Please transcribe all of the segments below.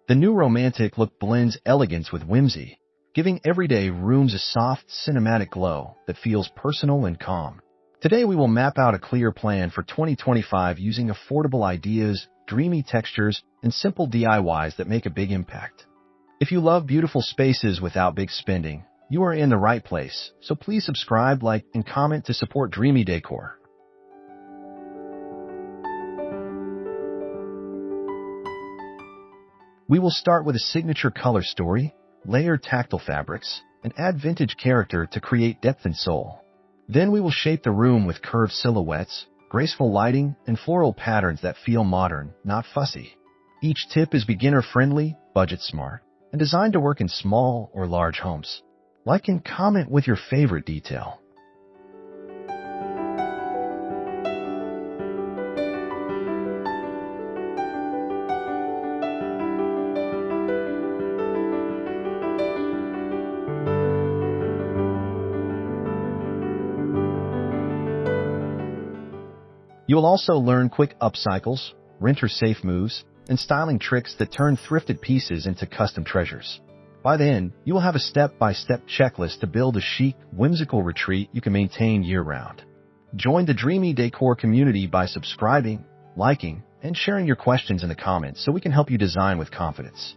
The new romantic look blends elegance with whimsy, giving everyday rooms a soft, cinematic glow that feels personal and calm. Today we will map out a clear plan for 2025 using affordable ideas, dreamy textures, and simple DIYs that make a big impact. If you love beautiful spaces without big spending, you are in the right place, so please subscribe, like, and comment to support Dreamy Decor. We will start with a signature color story, layer tactile fabrics, and add vintage character to create depth and soul. Then we will shape the room with curved silhouettes, graceful lighting, and floral patterns that feel modern, not fussy. Each tip is beginner-friendly, budget-smart, and designed to work in small or large homes. Like and comment with your favorite detail. You will also learn quick upcycles, renter-safe moves, and styling tricks that turn thrifted pieces into custom treasures. By then, you will have a step-by-step checklist to build a chic, whimsical retreat you can maintain year-round. Join the Dreamy Decor community by subscribing, liking, and sharing your questions in the comments so we can help you design with confidence.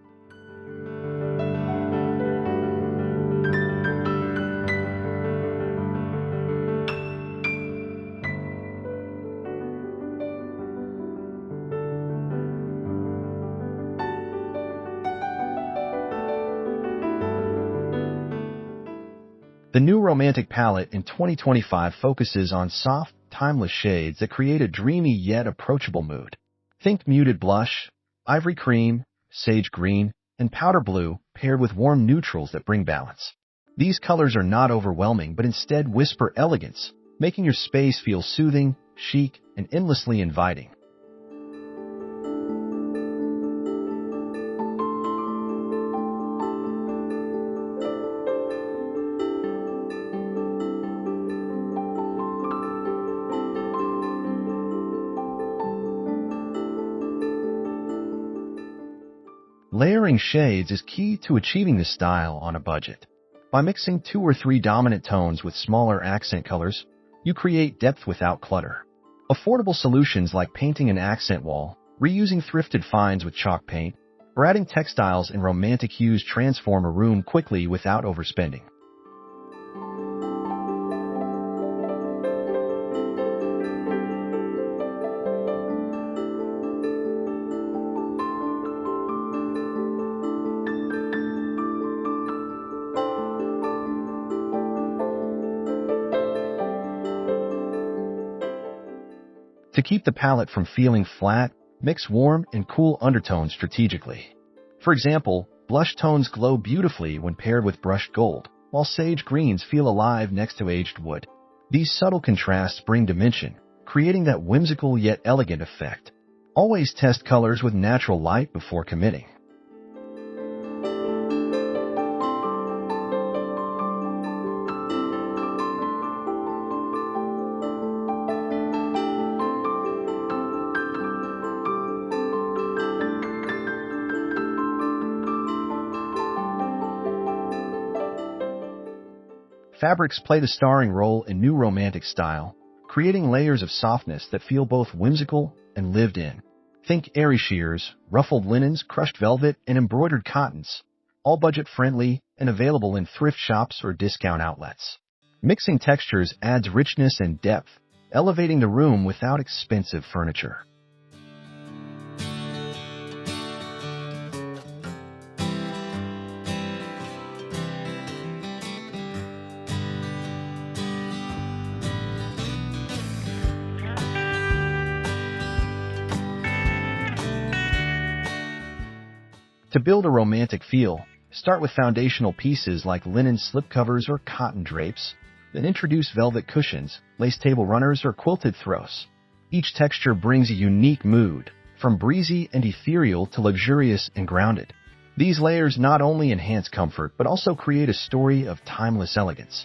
The new romantic palette in 2025 focuses on soft, timeless shades that create a dreamy yet approachable mood. Think muted blush, ivory cream, sage green, and powder blue paired with warm neutrals that bring balance. These colors are not overwhelming but instead whisper elegance, making your space feel soothing, chic, and endlessly inviting. Layering shades is key to achieving this style on a budget. By mixing 2 or 3 dominant tones with smaller accent colors, you create depth without clutter. Affordable solutions like painting an accent wall, reusing thrifted finds with chalk paint, or adding textiles and romantic hues transform a room quickly without overspending. To keep the palette from feeling flat, mix warm and cool undertones strategically. For example, blush tones glow beautifully when paired with brushed gold, while sage greens feel alive next to aged wood. These subtle contrasts bring dimension, creating that whimsical yet elegant effect. Always test colors with natural light before committing. Fabrics play the starring role in new romantic style, creating layers of softness that feel both whimsical and lived in. Think airy sheers, ruffled linens, crushed velvet, and embroidered cottons, all budget-friendly and available in thrift shops or discount outlets. Mixing textures adds richness and depth, elevating the room without expensive furniture. To build a romantic feel, start with foundational pieces like linen slipcovers or cotton drapes, then introduce velvet cushions, lace table runners, or quilted throws. Each texture brings a unique mood, from breezy and ethereal to luxurious and grounded. These layers not only enhance comfort but also create a story of timeless elegance.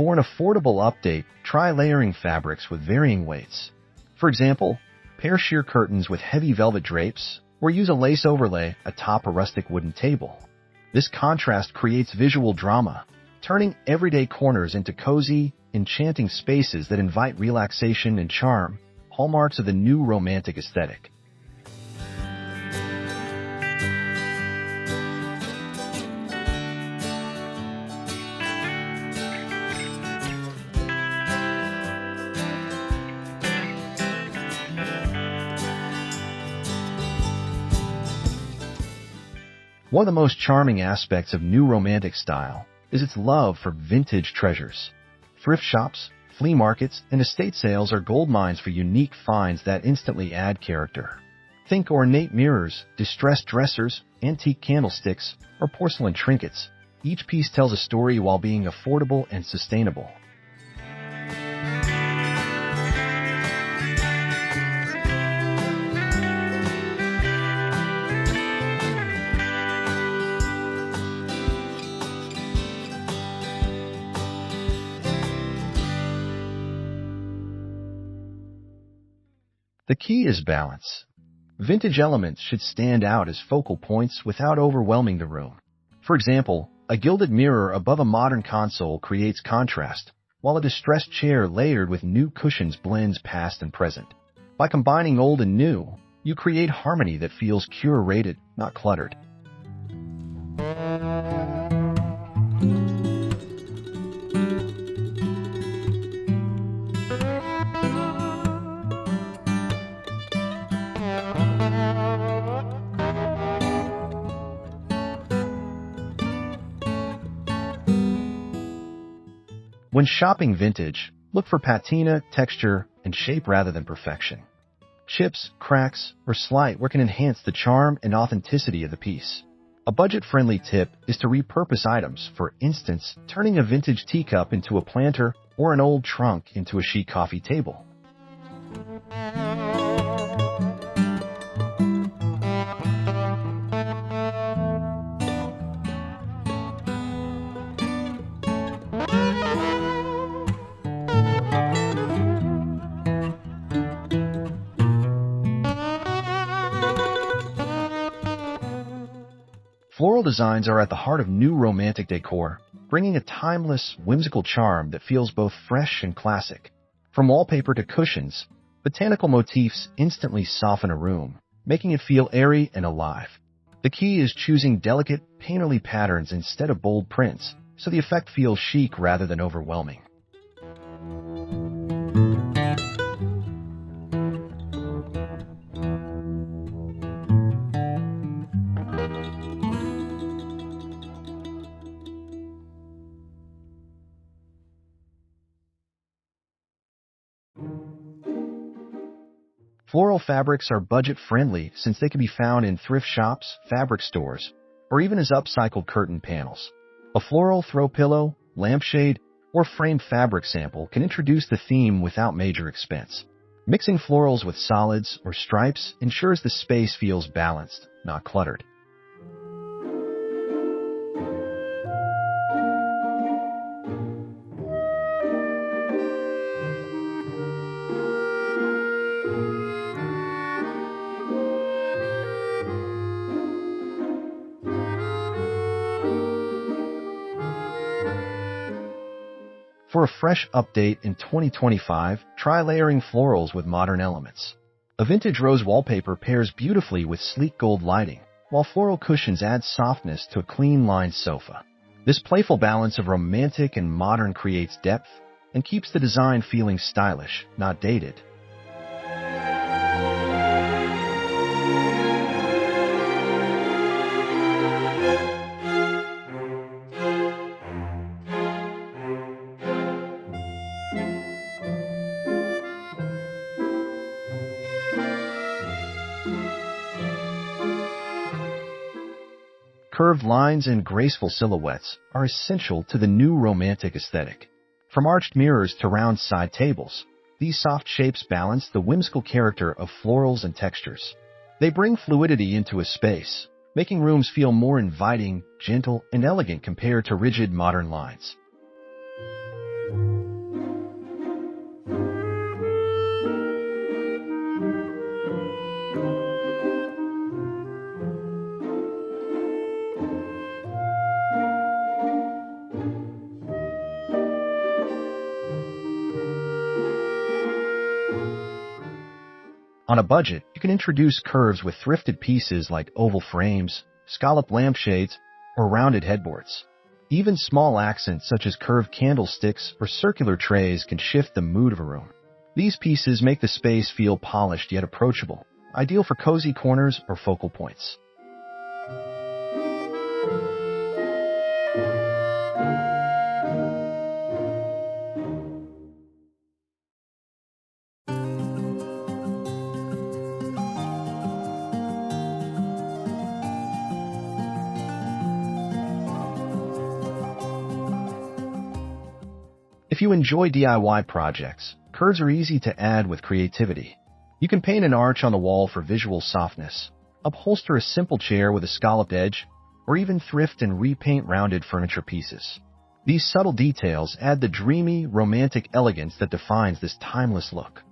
For an affordable update, try layering fabrics with varying weights. For example, pair sheer curtains with heavy velvet drapes, or use a lace overlay atop a rustic wooden table. This contrast creates visual drama, turning everyday corners into cozy, enchanting spaces that invite relaxation and charm, hallmarks of the new romantic aesthetic. One of the most charming aspects of new romantic style is its love for vintage treasures. Thrift shops, flea markets, and estate sales are gold mines for unique finds that instantly add character. Think ornate mirrors, distressed dressers, antique candlesticks, or porcelain trinkets. Each piece tells a story while being affordable and sustainable. The key is balance. Vintage elements should stand out as focal points without overwhelming the room. For example, a gilded mirror above a modern console creates contrast, while a distressed chair layered with new cushions blends past and present. By combining old and new, you create harmony that feels curated, not cluttered. When shopping vintage, look for patina, texture, and shape rather than perfection. Chips, cracks, or slight work can enhance the charm and authenticity of the piece. A budget-friendly tip is to repurpose items, for instance, turning a vintage teacup into a planter or an old trunk into a chic coffee table. Floral designs are at the heart of new romantic decor, bringing a timeless, whimsical charm that feels both fresh and classic. From wallpaper to cushions, botanical motifs instantly soften a room, making it feel airy and alive. The key is choosing delicate, painterly patterns instead of bold prints, so the effect feels chic rather than overwhelming. Floral fabrics are budget-friendly since they can be found in thrift shops, fabric stores, or even as upcycled curtain panels. A floral throw pillow, lampshade, or framed fabric sample can introduce the theme without major expense. Mixing florals with solids or stripes ensures the space feels balanced, not cluttered. For a fresh update in 2025, try layering florals with modern elements. A vintage rose wallpaper pairs beautifully with sleek gold lighting, while floral cushions add softness to a clean-lined sofa. This playful balance of romantic and modern creates depth and keeps the design feeling stylish, not dated. Curved lines and graceful silhouettes are essential to the new romantic aesthetic. From arched mirrors to round side tables, these soft shapes balance the whimsical character of florals and textures. They bring fluidity into a space, making rooms feel more inviting, gentle, and elegant compared to rigid modern lines. On a budget, you can introduce curves with thrifted pieces like oval frames, scalloped lampshades, or rounded headboards. Even small accents such as curved candlesticks or circular trays can shift the mood of a room. These pieces make the space feel polished yet approachable, ideal for cozy corners or focal points. If you enjoy DIY projects, curves are easy to add with creativity. You can paint an arch on the wall for visual softness, upholster a simple chair with a scalloped edge, or even thrift and repaint rounded furniture pieces. These subtle details add the dreamy, romantic elegance that defines this timeless look.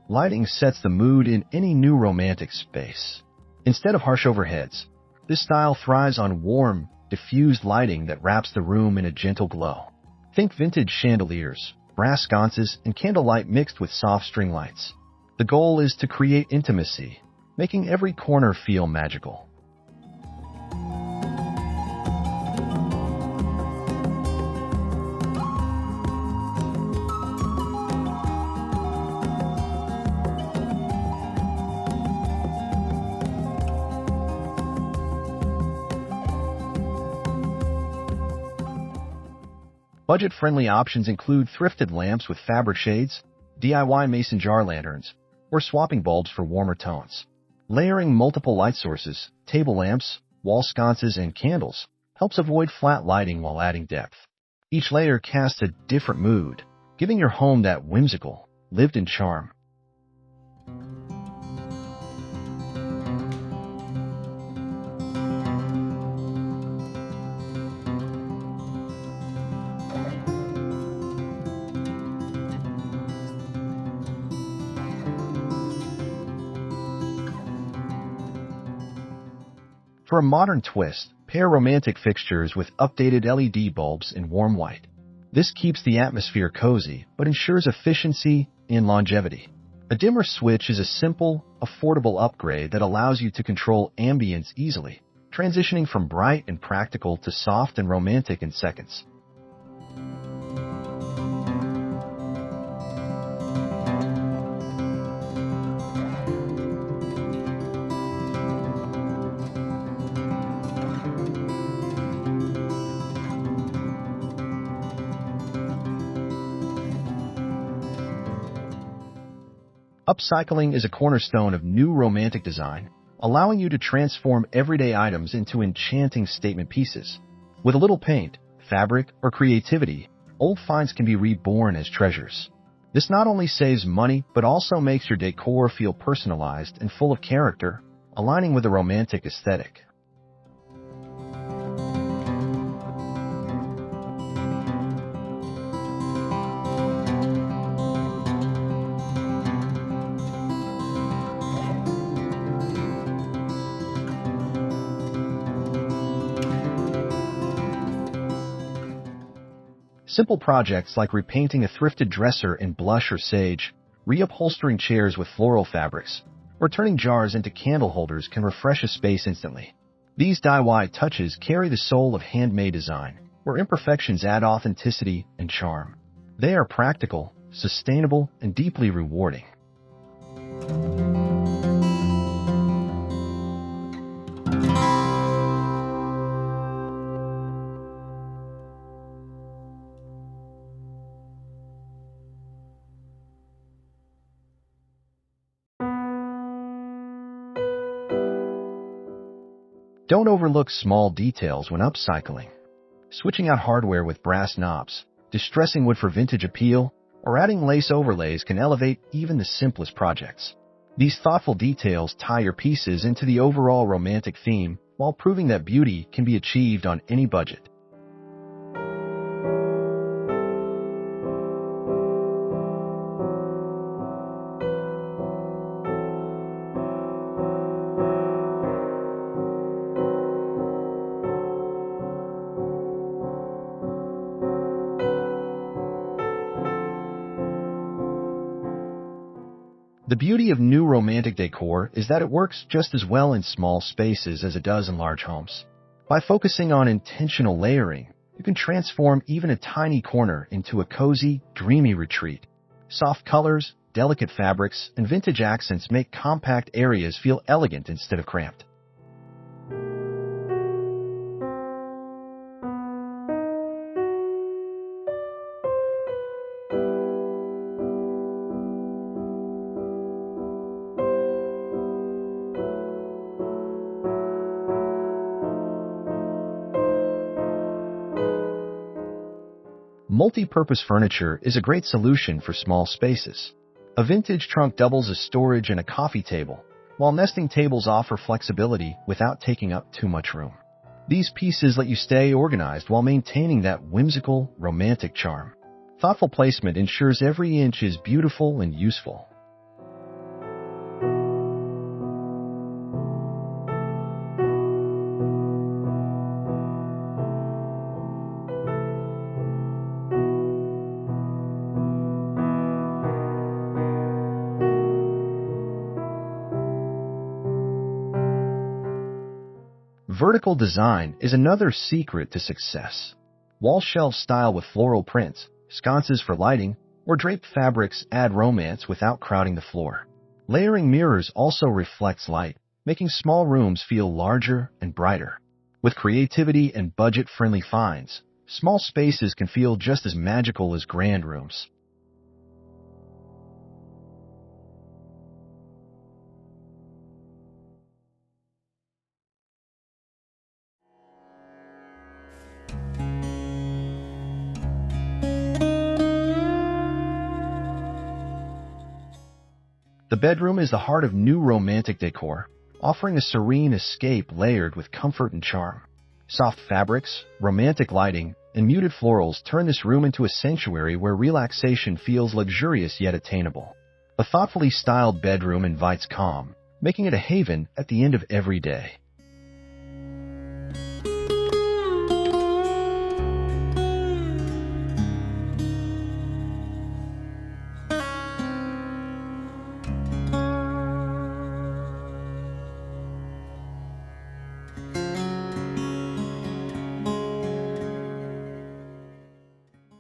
Lighting sets the mood in any new romantic space. Instead of harsh overheads, this style thrives on warm, diffused lighting that wraps the room in a gentle glow. Think vintage chandeliers, brass sconces, and candlelight mixed with soft string lights. The goal is to create intimacy, making every corner feel magical. Budget-friendly options include thrifted lamps with fabric shades, DIY mason jar lanterns, or swapping bulbs for warmer tones. Layering multiple light sources, table lamps, wall sconces, and candles helps avoid flat lighting while adding depth. Each layer casts a different mood, giving your home that whimsical, lived-in charm. For a modern twist, pair romantic fixtures with updated LED bulbs in warm white. This keeps the atmosphere cozy, but ensures efficiency and longevity. A dimmer switch is a simple, affordable upgrade that allows you to control ambience easily, transitioning from bright and practical to soft and romantic in seconds. Upcycling is a cornerstone of new romantic design, allowing you to transform everyday items into enchanting statement pieces. With a little paint, fabric, or creativity, old finds can be reborn as treasures. This not only saves money, but also makes your decor feel personalized and full of character, aligning with a romantic aesthetic. Simple projects like repainting a thrifted dresser in blush or sage, reupholstering chairs with floral fabrics, or turning jars into candle holders can refresh a space instantly. These DIY touches carry the soul of handmade design, where imperfections add authenticity and charm. They are practical, sustainable, and deeply rewarding. Don't overlook small details when upcycling. Switching out hardware with brass knobs, distressing wood for vintage appeal, or adding lace overlays can elevate even the simplest projects. These thoughtful details tie your pieces into the overall romantic theme while proving that beauty can be achieved on any budget. The beauty of new romantic decor is that it works just as well in small spaces as it does in large homes. By focusing on intentional layering, you can transform even a tiny corner into a cozy, dreamy retreat. Soft colors, delicate fabrics, and vintage accents make compact areas feel elegant instead of cramped. Multi-purpose furniture is a great solution for small spaces. A vintage trunk doubles as storage and a coffee table, while nesting tables offer flexibility without taking up too much room. These pieces let you stay organized while maintaining that whimsical, romantic charm. Thoughtful placement ensures every inch is beautiful and useful. Vertical design is another secret to success. Wall shelf style with floral prints, sconces for lighting, or draped fabrics add romance without crowding the floor. Layering mirrors also reflects light, making small rooms feel larger and brighter. With creativity and budget-friendly finds, small spaces can feel just as magical as grand rooms. The bedroom is the heart of new romantic decor, offering a serene escape layered with comfort and charm. Soft fabrics, romantic lighting, and muted florals turn this room into a sanctuary where relaxation feels luxurious yet attainable. A thoughtfully styled bedroom invites calm, making it a haven at the end of every day.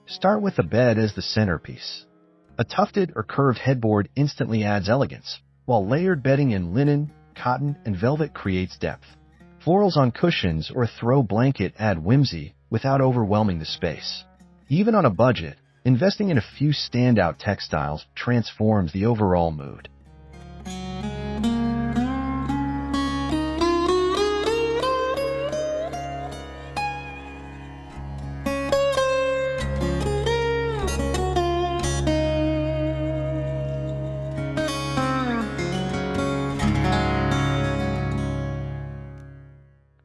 Start with the bed as the centerpiece. A tufted or curved headboard instantly adds elegance, while layered bedding in linen, cotton, and velvet creates depth. Florals on cushions or a throw blanket add whimsy without overwhelming the space. Even on a budget, investing in a few standout textiles transforms the overall mood.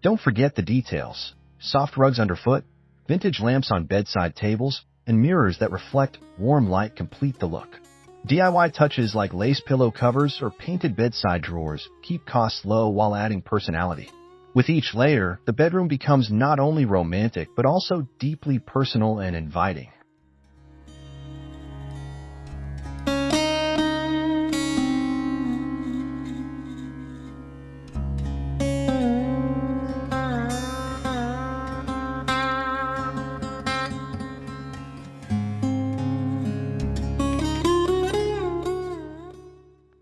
Don't forget the details. Soft rugs underfoot, vintage lamps on bedside tables, and mirrors that reflect warm light complete the look. DIY touches like lace pillow covers or painted bedside drawers keep costs low while adding personality. With each layer, the bedroom becomes not only romantic but also deeply personal and inviting.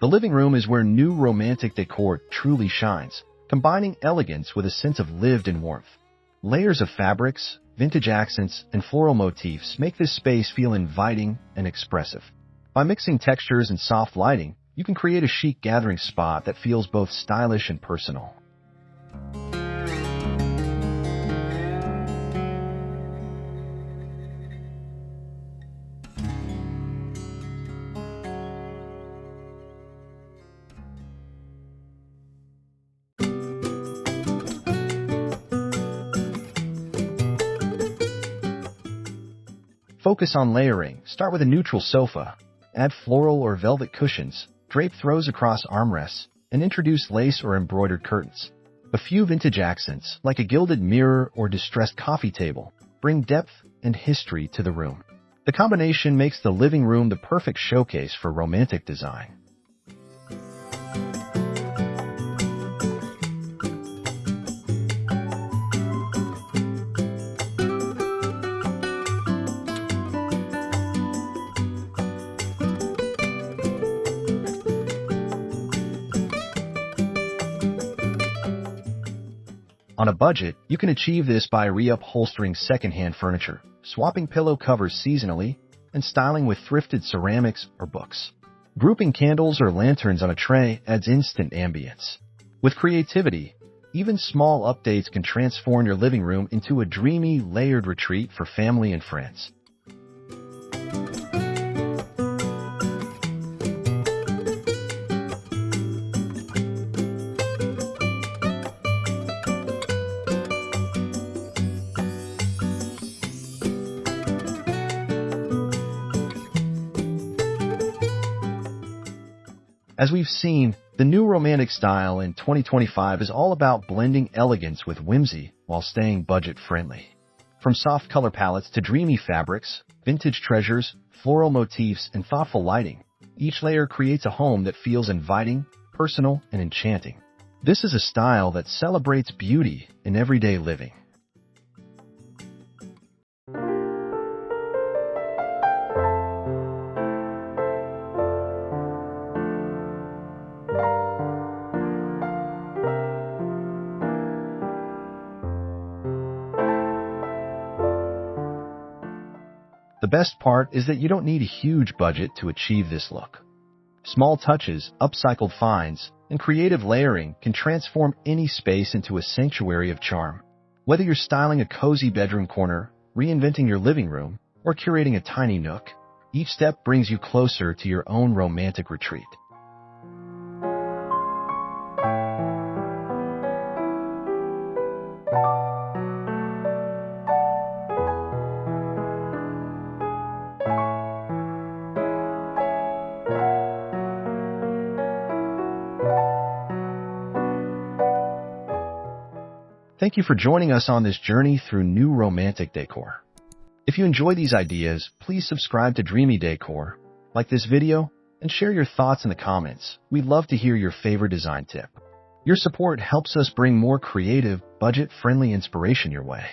The living room is where new romantic decor truly shines, combining elegance with a sense of lived-in warmth. Layers of fabrics, vintage accents, and floral motifs make this space feel inviting and expressive. By mixing textures and soft lighting, you can create a chic gathering spot that feels both stylish and personal. Focus on layering. Start with a neutral sofa. Add floral or velvet cushions, drape throws across armrests, and introduce lace or embroidered curtains. A few vintage accents, like a gilded mirror or distressed coffee table, bring depth and history to the room. The combination makes the living room the perfect showcase for romantic design. On a budget, you can achieve this by reupholstering secondhand furniture, swapping pillow covers seasonally, and styling with thrifted ceramics or books. Grouping candles or lanterns on a tray adds instant ambience. With creativity, even small updates can transform your living room into a dreamy, layered retreat for family and friends. As we've seen, the new romantic style in 2025 is all about blending elegance with whimsy while staying budget-friendly. From soft color palettes to dreamy fabrics, vintage treasures, floral motifs, and thoughtful lighting, each layer creates a home that feels inviting, personal, and enchanting. This is a style that celebrates beauty in everyday living. The best part is that you don't need a huge budget to achieve this look. Small touches, upcycled finds, and creative layering can transform any space into a sanctuary of charm. Whether you're styling a cozy bedroom corner, reinventing your living room, or curating a tiny nook, each step brings you closer to your own romantic retreat. Thank you for joining us on this journey through new romantic decor. If you enjoy these ideas, please subscribe to Dreamy Decor, like this video, and share your thoughts in the comments. We'd love to hear your favorite design tip. Your support helps us bring more creative, budget-friendly inspiration your way.